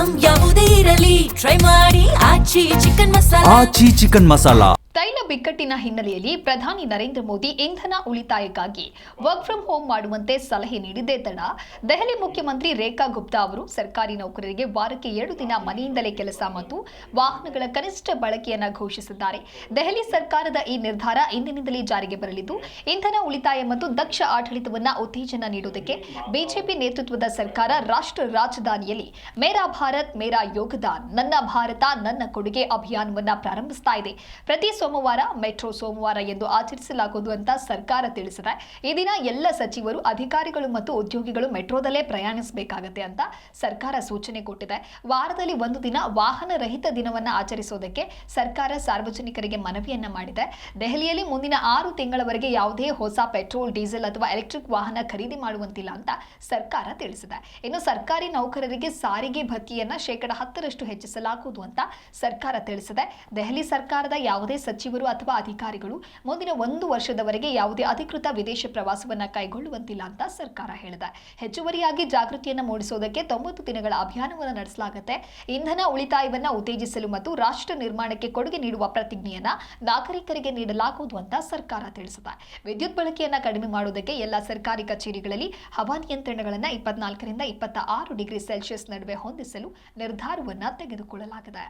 Item ಯಾವುದೇ ಇರಲಿ try ಮಾಡಿ ಆಚಿ ಚಿಕನ್ ಮಸಾಲಾ. ತೈಲ ಬಿಕ್ಕಟ್ಟಿನ ಹಿನ್ನೆಲೆಯಲ್ಲಿ ಪ್ರಧಾನಿ ನರೇಂದ್ರ ಮೋದಿ ಇಂಧನ ಉಳಿತಾಯಕ್ಕಾಗಿ ವರ್ಕ್ ಫ್ರಂ ಹೋಮ್ ಮಾಡುವಂತೆ ಸಲಹೆ ನೀಡಿದ್ದೇ ತಡ ದೆಹಲಿ ಮುಖ್ಯಮಂತ್ರಿ ರೇಖಾ ಗುಪ್ತಾ ಅವರು ಸರ್ಕಾರಿ ನೌಕರರಿಗೆ ವಾರಕ್ಕೆ 7 ದಿನ ಮನೆಯಿಂದಲೇ ಕೆಲಸ ಮತ್ತು ವಾಹನಗಳ ಕನಿಷ್ಠ ಬಳಕೆಯನ್ನು ಘೋಷಿಸಿದ್ದಾರೆ. ದೆಹಲಿ ಸರ್ಕಾರದ ಈ ನಿರ್ಧಾರ ಇಂದಿನಿಂದಲೇ ಜಾರಿಗೆ ಬರಲಿದ್ದು ಇಂಧನ ಉಳಿತಾಯ ಮತ್ತು ದಕ್ಷ ಆಡಳಿತವನ್ನು ಉತ್ತೇಜನ ನೀಡುವುದಕ್ಕೆ ಬಿಜೆಪಿ ನೇತೃತ್ವದ ಸರ್ಕಾರ ರಾಷ್ಟ್ರ ರಾಜಧಾನಿಯಲ್ಲಿ ಮೇರಾ ಭಾರತ್ ಮೇರಾ ಯೋಗದಾನ್, ನನ್ನ ಭಾರತ ನನ್ನ ಕೊಡುಗೆ ಅಭಿಯಾನವನ್ನು ಪ್ರಾರಂಭಿಸ್ತಾ ಇದೆ. ಪ್ರತಿ ಸೋಮವಾರ ಮೆಟ್ರೋ ಸೋಮವಾರ ಎಂದು ಆಚರಿಸಲಾಗುವುದು ಅಂತ ಸರ್ಕಾರ ತಿಳಿಸಿದೆ. ಈ ದಿನ ಎಲ್ಲ ಸಚಿವರು, ಅಧಿಕಾರಿಗಳು ಮತ್ತು ಉದ್ಯೋಗಿಗಳು ಮೆಟ್ರೋದಲ್ಲೇ ಪ್ರಯಾಣಿಸಬೇಕಾಗತ್ತೆ ಅಂತ ಸರ್ಕಾರ ಸೂಚನೆ ಕೊಟ್ಟಿದೆ. ವಾರದಲ್ಲಿ 1 ದಿನ ವಾಹನ ರಹಿತ ದಿನವನ್ನು ಆಚರಿಸುವುದಕ್ಕೆ ಸರ್ಕಾರ ಸಾರ್ವಜನಿಕರಿಗೆ ಮನವಿಯನ್ನ ಮಾಡಿದೆ. ದೆಹಲಿಯಲ್ಲಿ ಮುಂದಿನ 6 ತಿಂಗಳವರೆಗೆ ಯಾವುದೇ ಹೊಸ ಪೆಟ್ರೋಲ್, ಡೀಸೆಲ್ ಅಥವಾ ಎಲೆಕ್ಟ್ರಿಕ್ ವಾಹನ ಖರೀದಿ ಮಾಡುವಂತಿಲ್ಲ ಅಂತ ಸರ್ಕಾರ ತಿಳಿಸಿದೆ. ಇನ್ನು ಸರ್ಕಾರಿ ನೌಕರರಿಗೆ ಸಾರಿಗೆ ಭತ್ಯೆಯನ್ನ 10% ಹೆಚ್ಚಿಸಲಾಗುವುದು ಅಂತ ಸರ್ಕಾರ ತಿಳಿಸಿದೆ. ದೆಹಲಿ ಸರ್ಕಾರದ ಯಾವುದೇ ಸಚಿವರು ಅಥವಾ ಅಧಿಕಾರಿಗಳು ಮುಂದಿನ 1 ವರ್ಷದವರೆಗೆ ಯಾವುದೇ ಅಧಿಕೃತ ವಿದೇಶ ಪ್ರವಾಸವನ್ನ ಕೈಗೊಳ್ಳುವಂತಿಲ್ಲ ಅಂತ ಸರ್ಕಾರ ಹೇಳಿದೆ. ಹೆಚ್ಚುವರಿಯಾಗಿ ಜಾಗೃತಿಯನ್ನು ಮೂಡಿಸುವುದಕ್ಕೆ 90 ದಿನಗಳ ಅಭಿಯಾನವನ್ನು ನಡೆಸಲಾಗುತ್ತೆ. ಇಂಧನ ಉಳಿತಾಯವನ್ನ ಉತ್ತೇಜಿಸಲು ಮತ್ತು ರಾಷ್ಟ್ರ ನಿರ್ಮಾಣಕ್ಕೆ ಕೊಡುಗೆ ನೀಡುವ ಪ್ರತಿಜ್ಞೆಯನ್ನ ನಾಗರಿಕರಿಗೆ ನೀಡಲಾಗುವುದು ಅಂತ ಸರ್ಕಾರ ತಿಳಿಸಿದೆ. ವಿದ್ಯುತ್ ಬಳಕೆಯನ್ನ ಕಡಿಮೆ ಮಾಡುವುದಕ್ಕೆ ಎಲ್ಲ ಸರ್ಕಾರಿ ಕಚೇರಿಗಳಲ್ಲಿ ಹವಾನಿಯಂತ್ರಣಗಳನ್ನು 24 ರಿಂದ 26 ಡಿಗ್ರಿ ಸೆಲ್ಸಿಯಸ್ ನಡುವೆ ಹೊಂದಿಸಲು ನಿರ್ಧಾರವನ್ನ ತೆಗೆದುಕೊಳ್ಳಲಾಗಿದೆ.